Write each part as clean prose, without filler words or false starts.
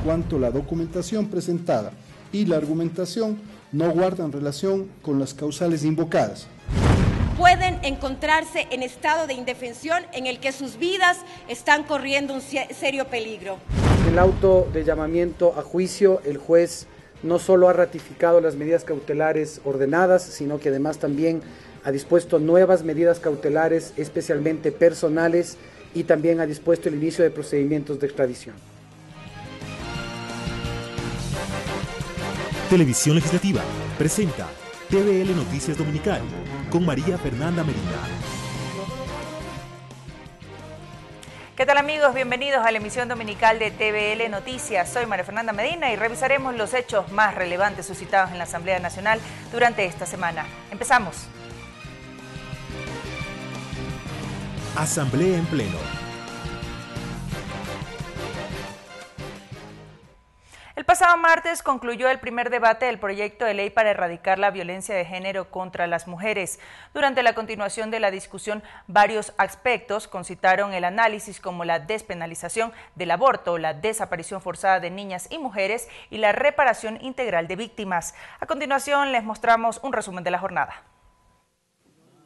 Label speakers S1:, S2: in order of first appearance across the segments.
S1: cuanto la documentación presentada y la argumentación no guardan relación con las causales invocadas.
S2: Pueden encontrarse en estado de indefensión en el que sus vidas están corriendo un serio peligro.
S3: En el auto de llamamiento a juicio, el juez no solo ha ratificado las medidas cautelares ordenadas, sino que además también ha dispuesto nuevas medidas cautelares, especialmente personales, y también ha dispuesto el inicio de procedimientos de extradición.
S4: Televisión Legislativa presenta TVL Noticias Dominical con María Fernanda Medina.
S5: ¿Qué tal, amigos? Bienvenidos a la emisión dominical de TVL Noticias. Soy María Fernanda Medina y revisaremos los hechos más relevantes suscitados en la Asamblea Nacional durante esta semana. Empezamos.
S4: Asamblea en pleno.
S5: El pasado martes concluyó el primer debate del proyecto de ley para erradicar la violencia de género contra las mujeres. Durante la continuación de la discusión, varios aspectos concitaron el análisis, como la despenalización del aborto, la desaparición forzada de niñas y mujeres y la reparación integral de víctimas. A continuación les mostramos un resumen de la jornada.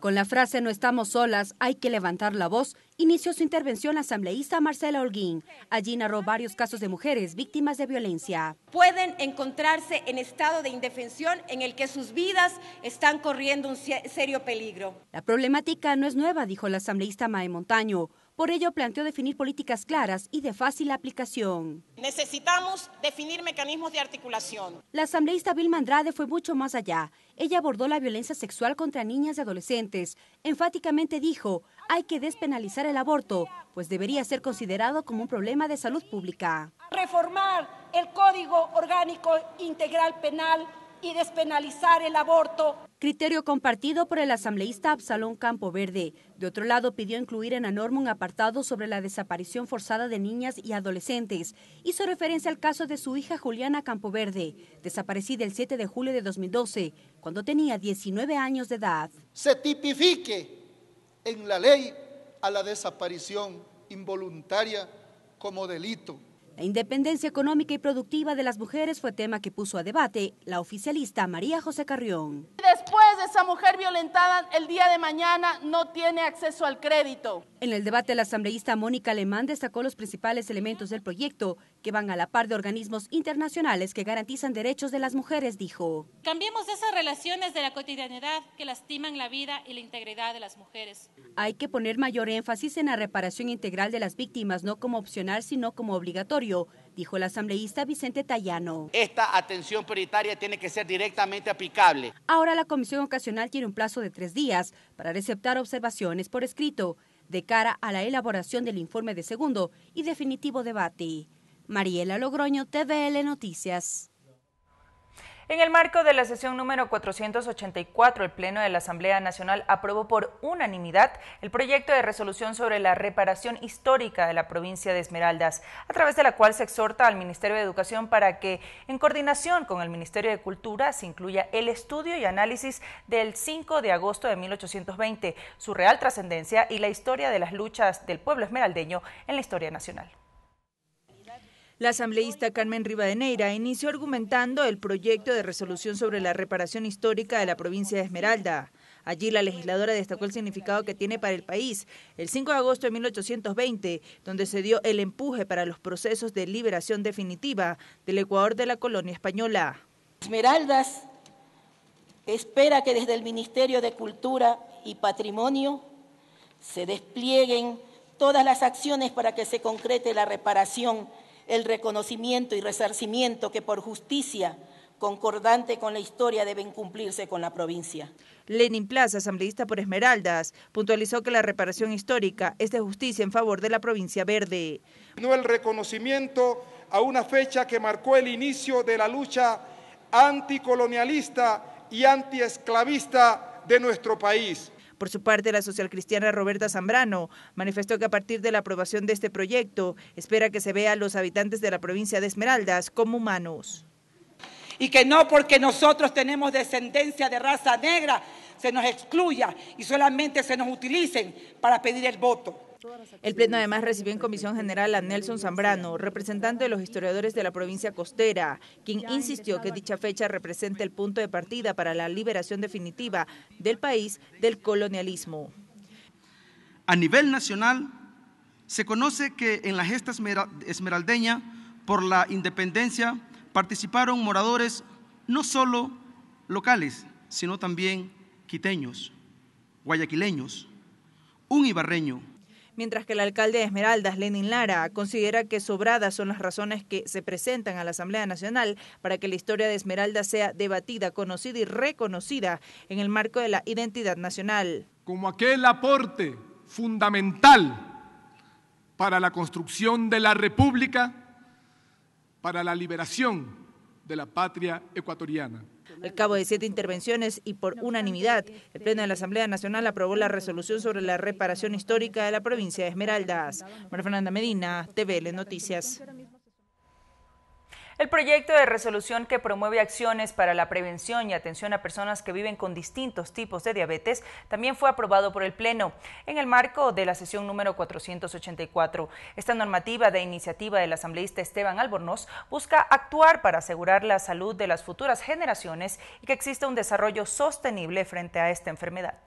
S6: Con la frase "no estamos solas, hay que levantar la voz", inició su intervención la asambleísta Marcela Holguín. Allí narró varios casos de mujeres víctimas de violencia.
S2: Pueden encontrarse en estado de indefensión en el que sus vidas están corriendo un serio peligro.
S6: La problemática no es nueva, dijo la asambleísta Mae Montaño. Por ello planteó definir políticas claras y de fácil aplicación.
S7: Necesitamos definir mecanismos de articulación.
S6: La asambleísta Vilma Andrade fue mucho más allá. Ella abordó la violencia sexual contra niñas y adolescentes. Enfáticamente dijo, hay que despenalizar el aborto, pues debería ser considerado como un problema de salud pública.
S8: Reformar el Código Orgánico Integral Penal y despenalizar el aborto.
S6: Criterio compartido por el asambleísta Absalón Campoverde. De otro lado, pidió incluir en la norma un apartado sobre la desaparición forzada de niñas y adolescentes. Hizo referencia al caso de su hija Juliana Campoverde, desaparecida el 7 de julio de 2012, cuando tenía 19 años de edad.
S9: Se tipifique en la ley a la desaparición involuntaria como delito.
S6: La independencia económica y productiva de las mujeres fue tema que puso a debate la oficialista María José Carrión.
S8: Después de esa mujer violentada, el día de mañana no tiene acceso al crédito.
S6: En el debate, la asambleísta Mónica Alemán destacó los principales elementos del proyecto que van a la par de organismos internacionales que garantizan derechos de las mujeres, dijo.
S10: Cambiemos esas relaciones de la cotidianidad que lastiman la vida y la integridad de las mujeres.
S6: Hay que poner mayor énfasis en la reparación integral de las víctimas, no como opcional, sino como obligatorio, dijo el asambleísta Vicente Tallano.
S11: Esta atención prioritaria tiene que ser directamente aplicable.
S6: Ahora la comisión ocasional tiene un plazo de 3 días para receptar observaciones por escrito, de cara a la elaboración del informe de segundo y definitivo debate. Mariela Logroño, TVL Noticias.
S5: En el marco de la sesión número 484, el Pleno de la Asamblea Nacional aprobó por unanimidad el proyecto de resolución sobre la reparación histórica de la provincia de Esmeraldas, a través de la cual se exhorta al Ministerio de Educación para que, en coordinación con el Ministerio de Cultura, se incluya el estudio y análisis del 5 de agosto de 1820, su real trascendencia y la historia de las luchas del pueblo esmeraldeño en la historia nacional.
S12: La asambleísta Carmen Rivadeneira inició argumentando el proyecto de resolución sobre la reparación histórica de la provincia de Esmeralda. Allí la legisladora destacó el significado que tiene para el país el 5 de agosto de 1820, donde se dio el empuje para los procesos de liberación definitiva del Ecuador de la colonia española.
S8: Esmeraldas espera que desde el Ministerio de Cultura y Patrimonio se desplieguen todas las acciones para que se concrete la reparación, el reconocimiento y resarcimiento que por justicia concordante con la historia deben cumplirse con la provincia.
S12: Lenin Plaza, asambleísta por Esmeraldas, puntualizó que la reparación histórica es de justicia en favor de la provincia verde.
S13: No el reconocimiento a una fecha que marcó el inicio de la lucha anticolonialista y antiesclavista de nuestro país.
S12: Por su parte, la socialcristiana Roberta Zambrano manifestó que a partir de la aprobación de este proyecto, espera que se vea a los habitantes de la provincia de Esmeraldas como humanos.
S14: Y que no porque nosotros tenemos descendencia de raza negra se nos excluya y solamente se nos utilicen para pedir el voto.
S12: El Pleno además recibió en Comisión General a Nelson Zambrano, representante de los historiadores de la provincia costera, quien insistió que dicha fecha representa el punto de partida para la liberación definitiva del país del colonialismo.
S15: A nivel nacional, se conoce que en la gesta esmeraldeña por la independencia participaron moradores no solo locales, sino también quiteños, guayaquileños, un ibarreño.
S12: Mientras que el alcalde de Esmeraldas, Lenin Lara, considera que sobradas son las razones que se presentan a la Asamblea Nacional para que la historia de Esmeraldas sea debatida, conocida y reconocida en el marco de la identidad nacional.
S16: Como aquel aporte fundamental para la construcción de la República, para la liberación de la patria ecuatoriana.
S12: Al cabo de 7 intervenciones y por unanimidad, el Pleno de la Asamblea Nacional aprobó la resolución sobre la reparación histórica de la provincia de Esmeraldas. María Fernanda Medina, TVL Noticias.
S5: El proyecto de resolución que promueve acciones para la prevención y atención a personas que viven con distintos tipos de diabetes también fue aprobado por el Pleno en el marco de la sesión número 484. Esta normativa de iniciativa del asambleísta Esteban Albornoz busca actuar para asegurar la salud de las futuras generaciones y que exista un desarrollo sostenible frente a esta enfermedad.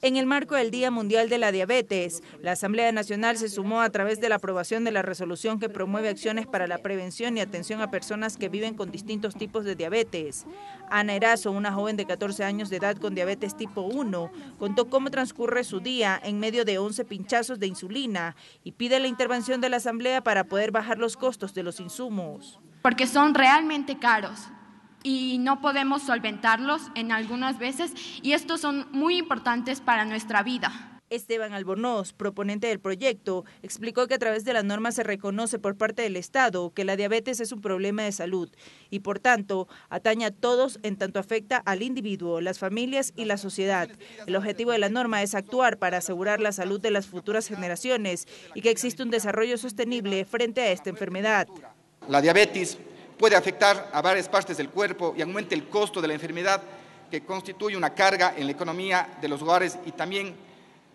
S12: En el marco del Día Mundial de la Diabetes, la Asamblea Nacional se sumó a través de la aprobación de la resolución que promueve acciones para la prevención y atención a personas que viven con distintos tipos de diabetes. Ana Erazo, una joven de 14 años de edad con diabetes tipo 1, contó cómo transcurre su día en medio de 11 pinchazos de insulina y pide la intervención de la Asamblea para poder bajar los costos de los insumos.
S17: Porque son realmente caros y no podemos solventarlos en algunas veces, y estos son muy importantes para nuestra vida.
S12: Esteban Albornoz, proponente del proyecto, explicó que a través de la norma se reconoce por parte del Estado que la diabetes es un problema de salud y, por tanto, atañe a todos en tanto afecta al individuo, las familias y la sociedad. El objetivo de la norma es actuar para asegurar la salud de las futuras generaciones y que exista un desarrollo sostenible frente a esta enfermedad.
S18: La diabetes puede afectar a varias partes del cuerpo y aumenta el costo de la enfermedad, que constituye una carga en la economía de los hogares y también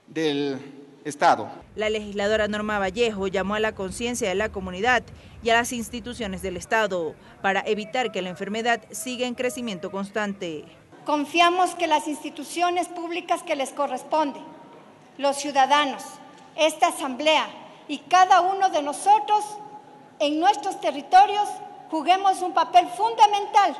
S18: del Estado.
S12: La legisladora Norma Vallejo llamó a la conciencia de la comunidad y a las instituciones del Estado para evitar que la enfermedad siga en crecimiento constante.
S19: Confiamos que las instituciones públicas que les corresponde, los ciudadanos, esta Asamblea y cada uno de nosotros en nuestros territorios juguemos un papel fundamental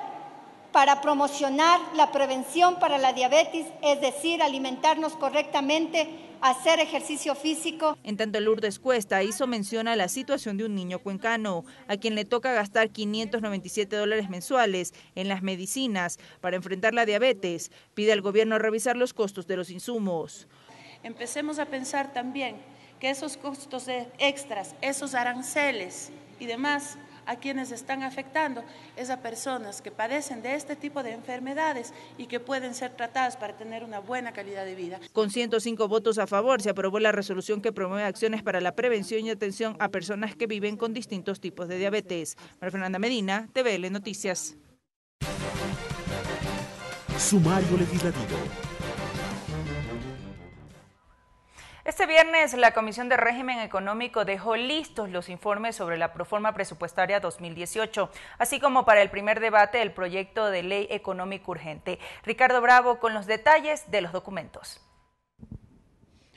S19: para promocionar la prevención para la diabetes, es decir, alimentarnos correctamente, hacer ejercicio físico.
S12: En tanto, Lourdes Cuesta hizo mención a la situación de un niño cuencano, a quien le toca gastar $597 mensuales en las medicinas para enfrentar la diabetes. Pide al gobierno revisar los costos de los insumos.
S20: Empecemos a pensar también que esos costos extras, esos aranceles y demás, a quienes están afectando es a personas que padecen de este tipo de enfermedades y que pueden ser tratadas para tener una buena calidad de vida.
S12: Con 105 votos a favor se aprobó la resolución que promueve acciones para la prevención y atención a personas que viven con distintos tipos de diabetes. María Fernanda Medina, TVL Noticias.
S4: Sumario legislativo.
S5: Este viernes, la Comisión de Régimen Económico dejó listos los informes sobre la Proforma Presupuestaria 2018, así como para el primer debate del proyecto de ley económico urgente. Ricardo Bravo con los detalles de los documentos.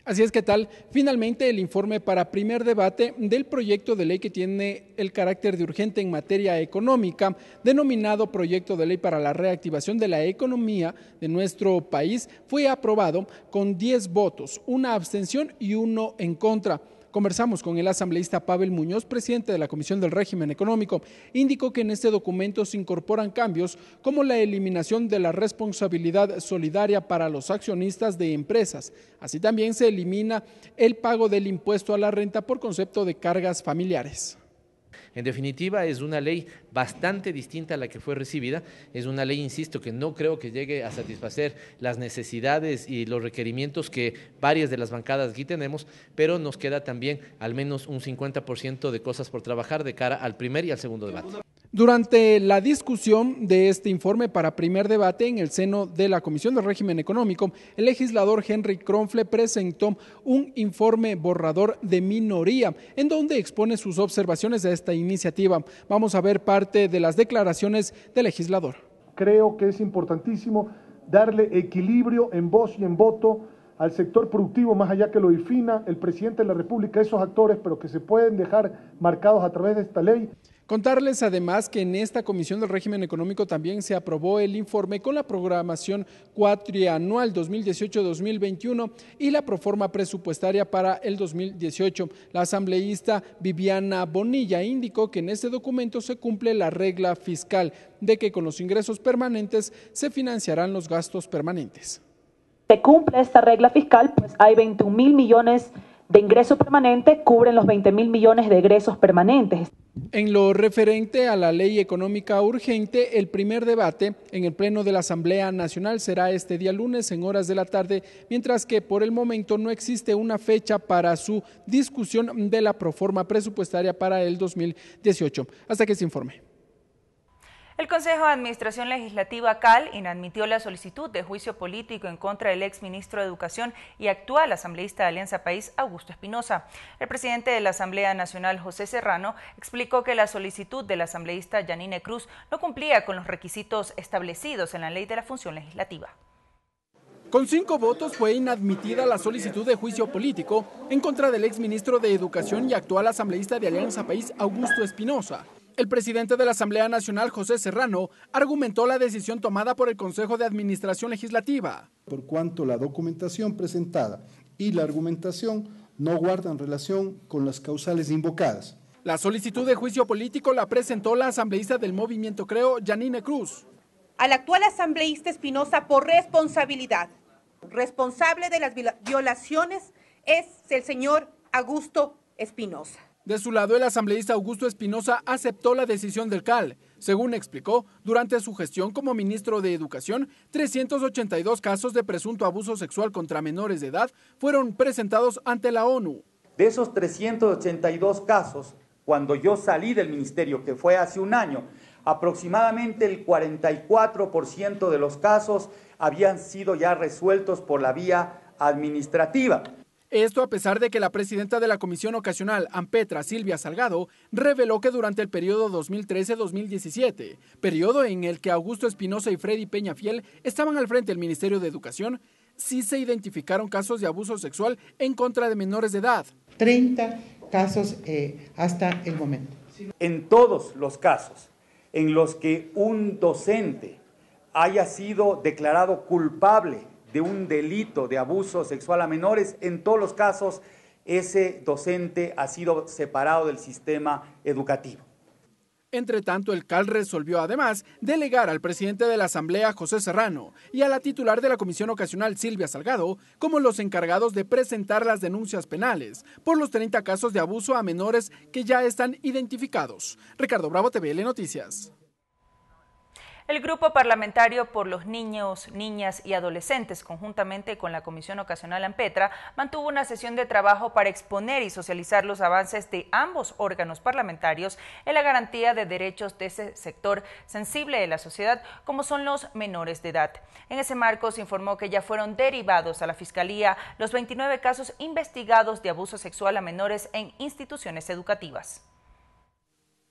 S21: Así es, ¿qué tal? Finalmente el informe para primer debate del proyecto de ley que tiene el carácter de urgente en materia económica, denominado Proyecto de Ley para la Reactivación de la Economía de nuestro país, fue aprobado con 10 votos, una abstención y 1 en contra. Conversamos con el asambleísta Pavel Muñoz, presidente de la Comisión del Régimen Económico. Indicó que en este documento se incorporan cambios como la eliminación de la responsabilidad solidaria para los accionistas de empresas. Así también se elimina el pago del impuesto a la renta por concepto de cargas familiares.
S22: En definitiva, es una ley bastante distinta a la que fue recibida. Es una ley, insisto, que no creo que llegue a satisfacer las necesidades y los requerimientos que varias de las bancadas aquí tenemos, pero nos queda también al menos un 50% de cosas por trabajar de cara al primer y al segundo debate.
S21: Durante la discusión de este informe para primer debate en el seno de la Comisión de Régimen Económico, el legislador Henry Kronfle presentó un informe borrador de minoría en donde expone sus observaciones a esta iniciativa. Vamos a ver parte de las declaraciones del legislador.
S1: Creo que es importantísimo darle equilibrio en voz y en voto al sector productivo, más allá que lo defina el presidente de la República, esos actores, pero que se pueden dejar marcados a través de esta ley.
S21: Contarles además que en esta Comisión del Régimen Económico también se aprobó el informe con la programación cuatrianual 2018-2021 y la proforma presupuestaria para el 2018. La asambleísta Viviana Bonilla indicó que en este documento se cumple la regla fiscal de que con los ingresos permanentes se financiarán los gastos permanentes.
S3: Se cumple esta regla fiscal, pues hay 21.000 millones de ingreso permanente, cubren los 20.000 millones de egresos permanentes.
S21: En lo referente a la ley económica urgente, el primer debate en el Pleno de la Asamblea Nacional será este día lunes en horas de la tarde, mientras que por el momento no existe una fecha para su discusión de la proforma presupuestaria para el 2018. Hasta que se informe.
S5: El Consejo de Administración Legislativa CAL inadmitió la solicitud de juicio político en contra del exministro de Educación y actual asambleísta de Alianza País, Augusto Espinosa. El presidente de la Asamblea Nacional, José Serrano, explicó que la solicitud del asambleísta Yanine Cruz no cumplía con los requisitos establecidos en la Ley de la Función Legislativa.
S21: Con 5 votos fue inadmitida la solicitud de juicio político en contra del exministro de Educación y actual asambleísta de Alianza País, Augusto Espinosa. El presidente de la Asamblea Nacional, José Serrano, argumentó la decisión tomada por el Consejo de Administración Legislativa.
S23: Por cuanto la documentación presentada y la argumentación no guardan relación con las causales invocadas.
S21: La solicitud de juicio político la presentó la asambleísta del Movimiento Creo, Yanine Cruz.
S24: Al actual asambleísta Espinosa por responsabilidad. Responsable de las violaciones es el señor Augusto Espinosa.
S21: De su lado, el asambleísta Augusto Espinosa aceptó la decisión del CAL. Según explicó, durante su gestión como ministro de Educación, 382 casos de presunto abuso sexual contra menores de edad fueron presentados ante la ONU.
S25: De esos 382 casos, cuando yo salí del ministerio, que fue hace un año, aproximadamente el 44% de los casos habían sido ya resueltos por la vía administrativa.
S21: Esto a pesar de que la presidenta de la Comisión Ocasional, AMPETRA, Silvia Salgado, reveló que durante el periodo 2013-2017, periodo en el que Augusto Espinosa y Freddy Peñafiel estaban al frente del Ministerio de Educación, sí se identificaron casos de abuso sexual en contra de menores de edad.
S26: 30 casos hasta el momento.
S25: En todos los casos en los que un docente haya sido declarado culpable de un delito de abuso sexual a menores, en todos los casos ese docente ha sido separado del sistema educativo.
S21: Entre tanto, el CAL resolvió además delegar al presidente de la Asamblea, José Serrano, y a la titular de la Comisión Ocasional, Silvia Salgado, como los encargados de presentar las denuncias penales por los 30 casos de abuso a menores que ya están identificados. Ricardo Bravo, TVL Noticias.
S5: El Grupo Parlamentario por los Niños, Niñas y Adolescentes, conjuntamente con la Comisión Ocasional AMPETRA, mantuvo una sesión de trabajo para exponer y socializar los avances de ambos órganos parlamentarios en la garantía de derechos de ese sector sensible de la sociedad, como son los menores de edad. En ese marco se informó que ya fueron derivados a la Fiscalía los 29 casos investigados de abuso sexual a menores en instituciones educativas.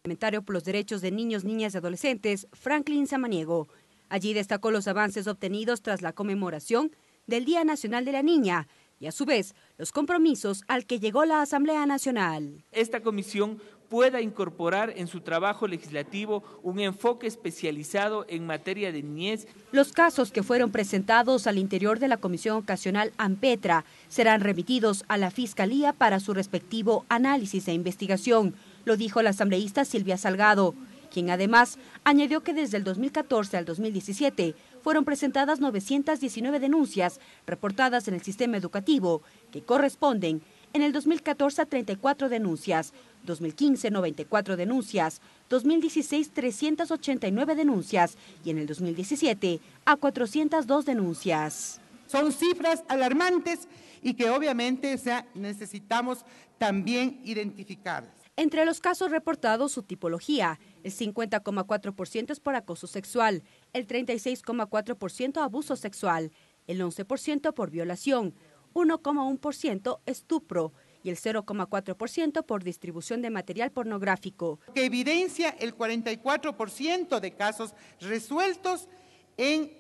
S6: Parlamentario por los derechos de niños, niñas y adolescentes, Franklin Samaniego. Allí destacó los avances obtenidos tras la conmemoración del Día Nacional de la Niña y a su vez los compromisos al que llegó la Asamblea Nacional.
S27: Esta comisión pueda incorporar en su trabajo legislativo un enfoque especializado en materia de niñez.
S6: Los casos que fueron presentados al interior de la Comisión Ocasional AMPETRA serán remitidos a la Fiscalía para su respectivo análisis e investigación. Lo dijo la asambleísta Silvia Salgado, quien además añadió que desde el 2014 al 2017 fueron presentadas 919 denuncias reportadas en el sistema educativo, que corresponden en el 2014 a 34 denuncias, 2015 94 denuncias, 2016 389 denuncias y en el 2017 a 402 denuncias.
S26: Son cifras alarmantes y que obviamente necesitamos también identificarlas.
S6: Entre los casos reportados, su tipología, el 50,4% es por acoso sexual, el 36,4% abuso sexual, el 11% por violación, 1,1% estupro y el 0,4% por distribución de material pornográfico.
S26: Que evidencia el 44% de casos resueltos en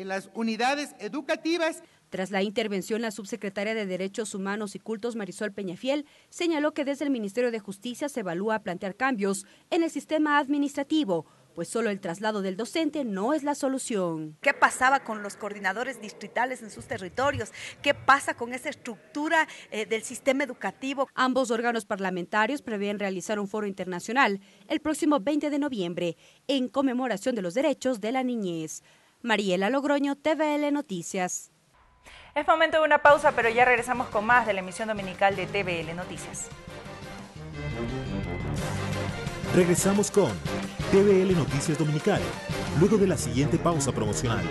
S26: las unidades educativas.
S6: Tras la intervención, la subsecretaria de Derechos Humanos y Cultos, Marisol Peñafiel, señaló que desde el Ministerio de Justicia se evalúa plantear cambios en el sistema administrativo, pues solo el traslado del docente no es la solución.
S2: ¿Qué pasaba con los coordinadores distritales en sus territorios? ¿Qué pasa con esa estructura del sistema educativo?
S6: Ambos órganos parlamentarios prevén realizar un foro internacional el próximo 20 de noviembre en conmemoración de los derechos de la niñez. Mariela Logroño, TVL Noticias.
S5: Es momento de una pausa, pero ya regresamos con más de la emisión dominical de TVL Noticias.
S4: Regresamos con TVL Noticias Dominical, luego de la siguiente pausa promocional.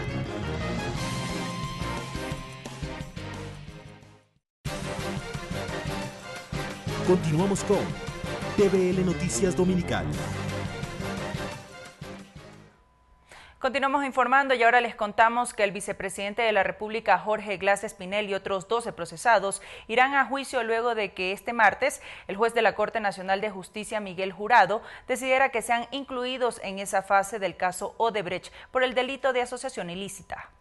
S4: Continuamos con TVL Noticias Dominical.
S5: Continuamos informando y ahora les contamos que el vicepresidente de la República, Jorge Glass Espinel, y otros 12 procesados irán a juicio luego de que este martes el juez de la Corte Nacional de Justicia, Miguel Jurado, decidiera que sean incluidos en esa fase del caso Odebrecht por el delito de asociación ilícita.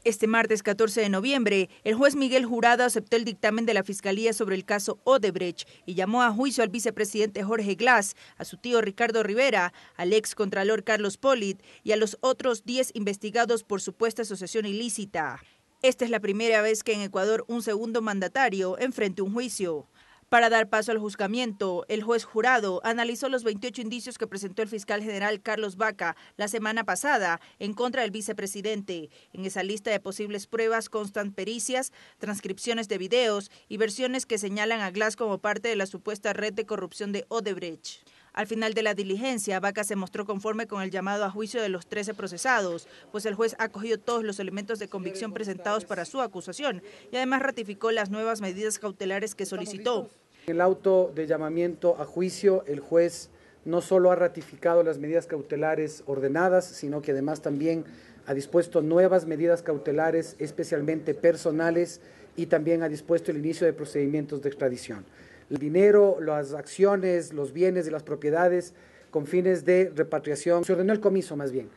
S12: Este martes 14 de noviembre, el juez Miguel Jurado aceptó el dictamen de la Fiscalía sobre el caso Odebrecht y llamó a juicio al vicepresidente Jorge Glass, a su tío Ricardo Rivera, al ex contralor Carlos Polit y a los otros 10 investigados por supuesta asociación ilícita. Esta es la primera vez que en Ecuador un segundo mandatario enfrenta un juicio. Para dar paso al juzgamiento, el juez Jurado analizó los 28 indicios que presentó el fiscal general Carlos Vaca la semana pasada en contra del vicepresidente. En esa lista de posibles pruebas constan pericias, transcripciones de videos y versiones que señalan a Glass como parte de la supuesta red de corrupción de Odebrecht. Al final de la diligencia, Vaca se mostró conforme con el llamado a juicio de los 13 procesados, pues el juez acogió todos los elementos de convicción presentados para su acusación y además ratificó las nuevas medidas cautelares que solicitó.
S7: En el auto de llamamiento a juicio, el juez no solo ha ratificado las medidas cautelares ordenadas, sino que además también ha dispuesto nuevas medidas cautelares, especialmente personales, y también ha dispuesto el inicio de procedimientos de extradición. El dinero, las acciones, los bienes y las propiedades con fines de repatriación. Se ordenó el comiso más bien,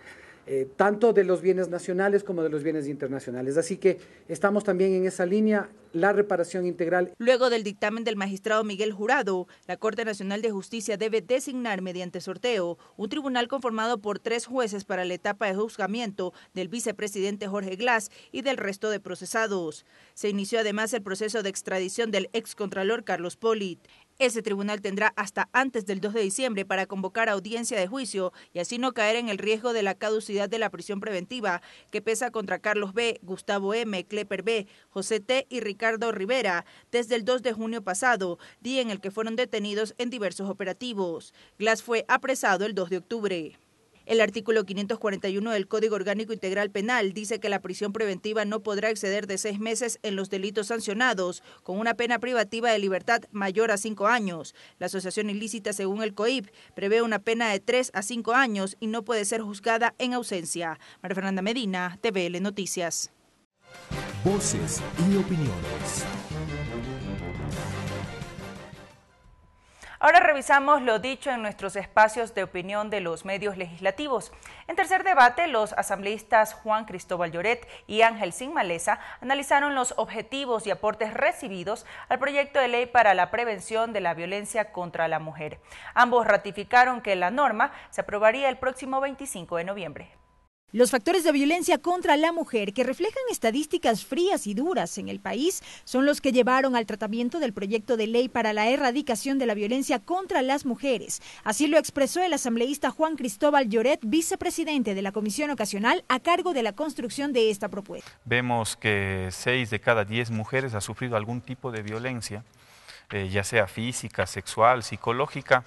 S7: tanto de los bienes nacionales como de los bienes internacionales. Así que estamos también en esa línea, la reparación integral.
S12: Luego del dictamen del magistrado Miguel Jurado, la Corte Nacional de Justicia debe designar mediante sorteo un tribunal conformado por 3 jueces para la etapa de juzgamiento del vicepresidente Jorge Glass y del resto de procesados. Se inició además el proceso de extradición del excontralor Carlos Polit. Ese tribunal tendrá hasta antes del 2 de diciembre para convocar audiencia de juicio y así no caer en el riesgo de la caducidad de la prisión preventiva que pesa contra Carlos B., Gustavo M., Klepper B., José T. y Ricardo Rivera desde el 2 de junio pasado, día en el que fueron detenidos en diversos operativos. Glass fue apresado el 2 de octubre. El artículo 541 del Código Orgánico Integral Penal dice que la prisión preventiva no podrá exceder de 6 meses en los delitos sancionados, con una pena privativa de libertad mayor a 5 años. La asociación ilícita, según el COIP, prevé una pena de 3 a 5 años y no puede ser juzgada en ausencia. María Fernanda Medina, TVL Noticias.
S4: Voces y opiniones.
S5: Ahora revisamos lo dicho en nuestros espacios de opinión de los medios legislativos. En tercer debate, los asambleístas Juan Cristóbal Lloret y Ángel Sin Maleza analizaron los objetivos y aportes recibidos al proyecto de ley para la prevención de la violencia contra la mujer. Ambos ratificaron que la norma se aprobaría el próximo 25 de noviembre.
S8: Los factores de violencia contra la mujer que reflejan estadísticas frías y duras en el país son los que llevaron al tratamiento del proyecto de ley para la erradicación de la violencia contra las mujeres. Así lo expresó el asambleísta Juan Cristóbal Lloret, vicepresidente de la Comisión Ocasional a cargo de la construcción de esta propuesta.
S9: Vemos que 6 de cada 10 mujeres ha sufrido algún tipo de violencia, ya sea física, sexual, psicológica.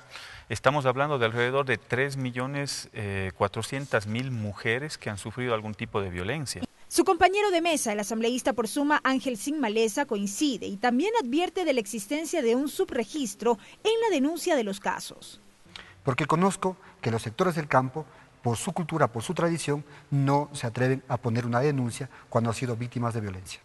S9: Estamos hablando de alrededor de 3.400.000 mujeres que han sufrido algún tipo de violencia.
S8: Su compañero de mesa, el asambleísta por Suma Ángel Sin Maleza, coincide y también advierte de la existencia de un subregistro en la denuncia de los casos.
S10: Porque conozco que los sectores del campo, por su cultura, por su tradición, no se atreven a poner una denuncia cuando han sido víctimas de violencia.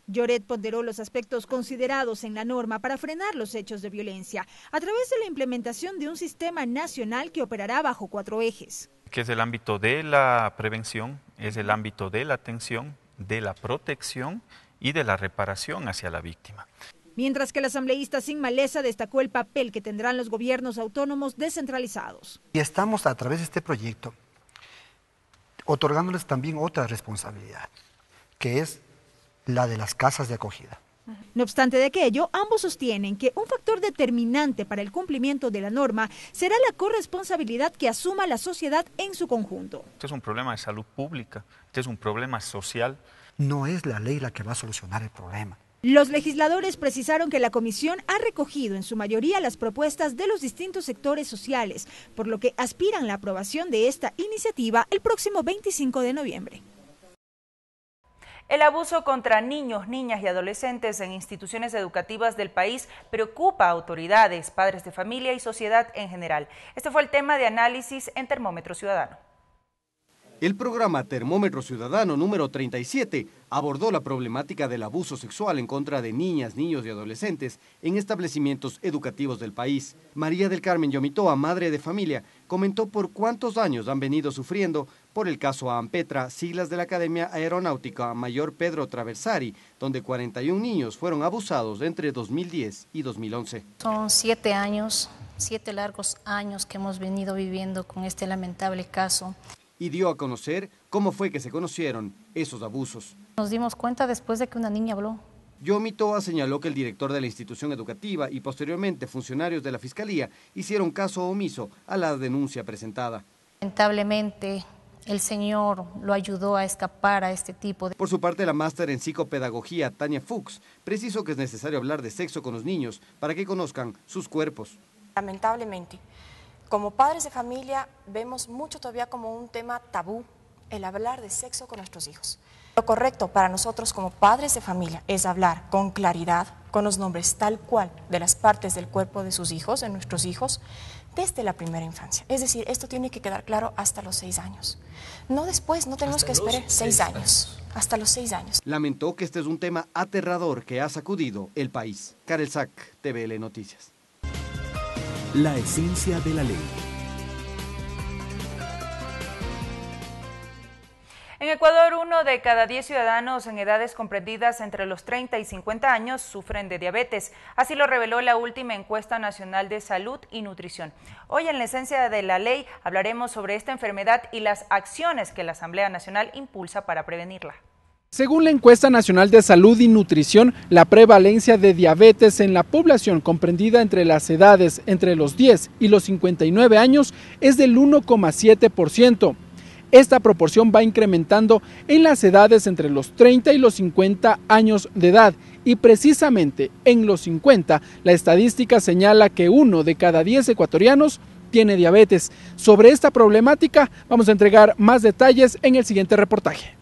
S8: Lloret ponderó los aspectos considerados en la norma para frenar los hechos de violencia a través de la implementación de un sistema nacional que operará bajo 4 ejes.
S9: Que es el ámbito de la prevención, es el ámbito de la atención, de la protección y de la reparación hacia la víctima.
S8: Mientras que el asambleísta Sin Maleza destacó el papel que tendrán los gobiernos autónomos descentralizados.
S10: Y estamos a través de este proyecto otorgándoles también otra responsabilidad, que es la de las casas de acogida.
S8: No obstante de aquello, ambos sostienen que un factor determinante para el cumplimiento de la norma será la corresponsabilidad que asuma la sociedad en su conjunto.
S9: Este es un problema de salud pública, este es un problema social.
S10: No es la ley la que va a solucionar el problema.
S8: Los legisladores precisaron que la comisión ha recogido en su mayoría las propuestas de los distintos sectores sociales, por lo que aspiran la aprobación de esta iniciativa el próximo 25 de noviembre.
S5: El abuso contra niños, niñas y adolescentes en instituciones educativas del país preocupa a autoridades, padres de familia y sociedad en general. Este fue el tema de análisis en Termómetro Ciudadano.
S11: El programa Termómetro Ciudadano número 37 abordó la problemática del abuso sexual en contra de niñas, niños y adolescentes en establecimientos educativos del país. María del Carmen Yomitoa, madre de familia, comentó por cuántos años han venido sufriendo por el caso AMPETRA, siglas de la Academia Aeronáutica Mayor Pedro Traversari, donde 41 niños fueron abusados entre 2010 y 2011.
S13: Son 7 años, 7 largos años que hemos venido viviendo con este lamentable caso.
S11: Y dio a conocer cómo fue que se conocieron esos abusos.
S13: Nos dimos cuenta después de que una niña habló.
S11: Yomitoa señaló que el director de la institución educativa y posteriormente funcionarios de la Fiscalía hicieron caso omiso a la denuncia presentada.
S13: Lamentablemente, el señor lo ayudó a escapar a este tipo de...
S11: Por su parte, la máster en psicopedagogía, Tania Fuchs, precisó que es necesario hablar de sexo con los niños para que conozcan sus cuerpos.
S14: Lamentablemente, como padres de familia, vemos mucho todavía como un tema tabú el hablar de sexo con nuestros hijos. Lo correcto para nosotros como padres de familia es hablar con claridad, con los nombres tal cual de las partes del cuerpo de sus hijos, de nuestros hijos, desde la primera infancia. Es decir, esto tiene que quedar claro hasta los 6 años. No después, no tenemos que esperar 6 años, hasta los 6 años.
S11: Lamentó que este es un tema aterrador que ha sacudido el país. Karel Sack, TVL Noticias.
S4: La esencia de la ley.
S5: En Ecuador, 1 de cada 10 ciudadanos en edades comprendidas entre los 30 y 50 años sufren de diabetes. Así lo reveló la última encuesta nacional de salud y nutrición. Hoy en la esencia de la ley hablaremos sobre esta enfermedad y las acciones que la Asamblea Nacional impulsa para prevenirla.
S21: Según la encuesta nacional de salud y nutrición, la prevalencia de diabetes en la población comprendida entre las edades entre los 10 y los 59 años es del 1,7%. Esta proporción va incrementando en las edades entre los 30 y los 50 años de edad y precisamente en los 50 la estadística señala que 1 de cada 10 ecuatorianos tiene diabetes. Sobre esta problemática vamos a entregar más detalles en el siguiente reportaje.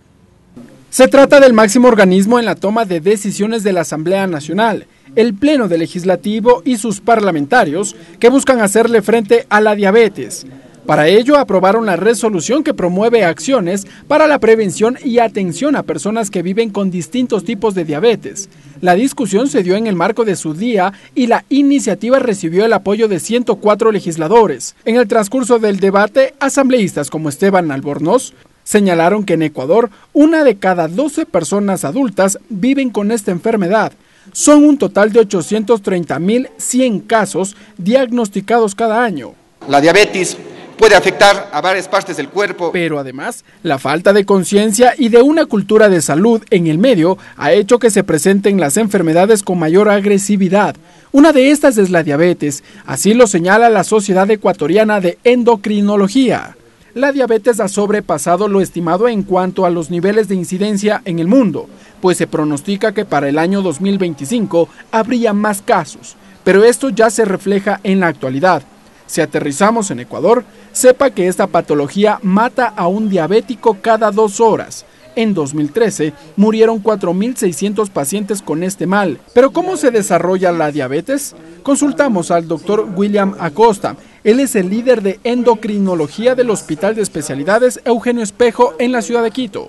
S21: Se trata del máximo organismo en la toma de decisiones de la Asamblea Nacional, el Pleno del Legislativo y sus parlamentarios que buscan hacerle frente a la diabetes. Para ello aprobaron la resolución que promueve acciones para la prevención y atención a personas que viven con distintos tipos de diabetes. La discusión se dio en el marco de su día y la iniciativa recibió el apoyo de 104 legisladores. En el transcurso del debate, asambleístas como Esteban Albornoz señalaron que en Ecuador, 1 de cada 12 personas adultas viven con esta enfermedad. Son un total de 830.100 casos diagnosticados cada año.
S18: La diabetes puede afectar a varias partes del cuerpo.
S21: Pero además, la falta de conciencia y de una cultura de salud en el medio ha hecho que se presenten las enfermedades con mayor agresividad. Una de estas es la diabetes, así lo señala la Sociedad Ecuatoriana de Endocrinología. La diabetes ha sobrepasado lo estimado en cuanto a los niveles de incidencia en el mundo, pues se pronostica que para el año 2025 habría más casos, pero esto ya se refleja en la actualidad. Si aterrizamos en Ecuador, sepa que esta patología mata a un diabético cada 2 horas. En 2013 murieron 4.600 pacientes con este mal. ¿Pero cómo se desarrolla la diabetes? Consultamos al doctor William Acosta. Él es el líder de endocrinología del Hospital de Especialidades Eugenio Espejo en la ciudad de Quito.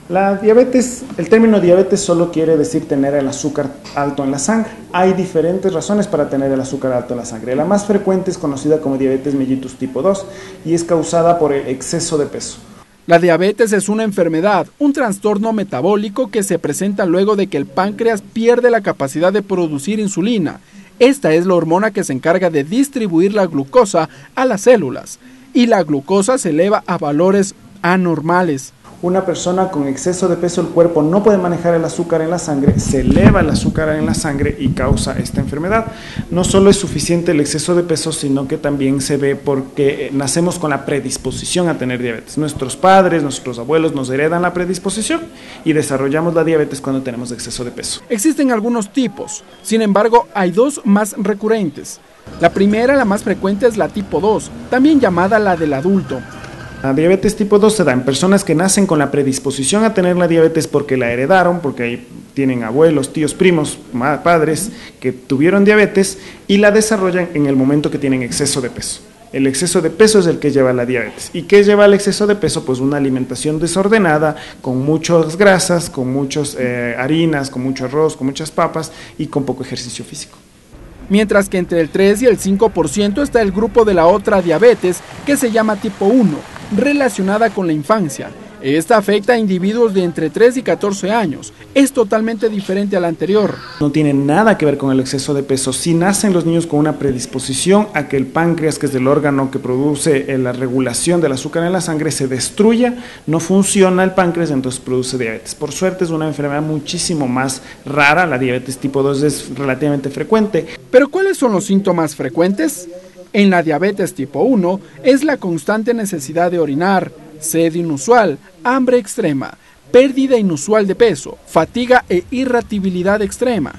S1: La diabetes, el término diabetes solo quiere decir tener el azúcar alto en la sangre. Hay diferentes razones para tener el azúcar alto en la sangre. La más frecuente es conocida como diabetes mellitus tipo 2 y es causada por el exceso de peso.
S21: La diabetes es una enfermedad, un trastorno metabólico que se presenta luego de que el páncreas pierde la capacidad de producir insulina. Esta es la hormona que se encarga de distribuir la glucosa a las células y la glucosa se eleva a valores anormales.
S1: Una persona con exceso de peso, el cuerpo no puede manejar el azúcar en la sangre, se eleva el azúcar en la sangre y causa esta enfermedad. No solo es suficiente el exceso de peso, sino que también se ve porque nacemos con la predisposición a tener diabetes. Nuestros padres, nuestros abuelos nos heredan la predisposición y desarrollamos la diabetes cuando tenemos exceso de peso.
S21: Existen algunos tipos, sin embargo hay dos más recurrentes. La primera, la más frecuente, es la tipo 2, también llamada la del adulto.
S1: La diabetes tipo 2 se da en personas que nacen con la predisposición a tener la diabetes porque la heredaron, porque tienen abuelos, tíos, primos, padres que tuvieron diabetes y la desarrollan en el momento que tienen exceso de peso. El exceso de peso es el que lleva a la diabetes. ¿Y qué lleva al exceso de peso? Pues una alimentación desordenada, con muchas grasas, con muchas harinas, con mucho arroz, con muchas papas y con poco ejercicio físico.
S21: Mientras que entre el 3 y el 5% está el grupo de la otra diabetes, que se llama tipo 1, relacionada con la infancia. Esta afecta a individuos de entre 3 y 14 años. Es totalmente diferente a la anterior.
S1: No tiene nada que ver con el exceso de peso. Si nacen los niños con una predisposición a que el páncreas, que es el órgano que produce la regulación del azúcar en la sangre, se destruya, no funciona el páncreas, entonces produce diabetes. Por suerte es una enfermedad muchísimo más rara. La diabetes tipo 2 es relativamente frecuente.
S21: ¿Pero cuáles son los síntomas frecuentes? En la diabetes tipo 1 es la constante necesidad de orinar, sed inusual, hambre extrema, pérdida inusual de peso, fatiga e irritabilidad extrema.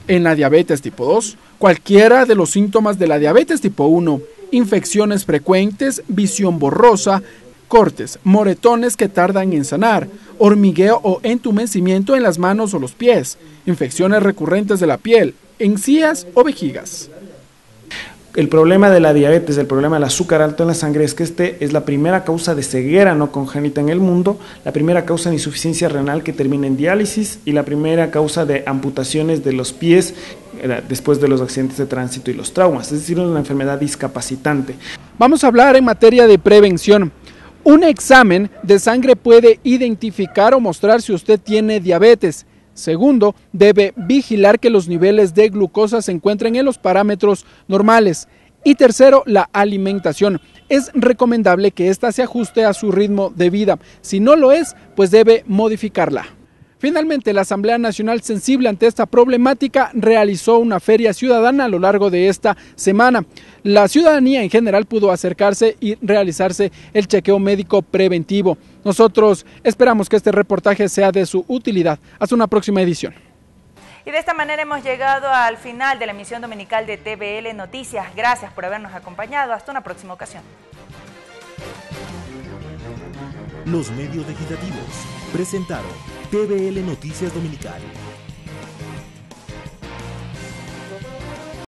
S21: En la diabetes tipo 2, cualquiera de los síntomas de la diabetes tipo 1, infecciones frecuentes, visión borrosa, cortes, moretones que tardan en sanar, hormigueo o entumecimiento en las manos o los pies, infecciones recurrentes de la piel, encías o vejigas.
S1: El problema de la diabetes, el problema del azúcar alto en la sangre es que es la primera causa de ceguera no congénita en el mundo, la primera causa de insuficiencia renal que termina en diálisis y la primera causa de amputaciones de los pies después de los accidentes de tránsito y los traumas, es decir, una enfermedad discapacitante.
S21: Vamos a hablar en materia de prevención. Un examen de sangre puede identificar o mostrar si usted tiene diabetes. Segundo, debe vigilar que los niveles de glucosa se encuentren en los parámetros normales. Y tercero, la alimentación. Es recomendable que ésta se ajuste a su ritmo de vida. Si no lo es, pues debe modificarla. Finalmente, la Asamblea Nacional, sensible ante esta problemática, realizó una feria ciudadana a lo largo de esta semana. La ciudadanía en general pudo acercarse y realizarse el chequeo médico preventivo. Nosotros esperamos que este reportaje sea de su utilidad. Hasta una próxima edición.
S5: Y de esta manera hemos llegado al final de la emisión dominical de TVL Noticias. Gracias por habernos acompañado. Hasta una próxima ocasión.
S4: Los medios legislativos presentaron TVL Noticias Dominical.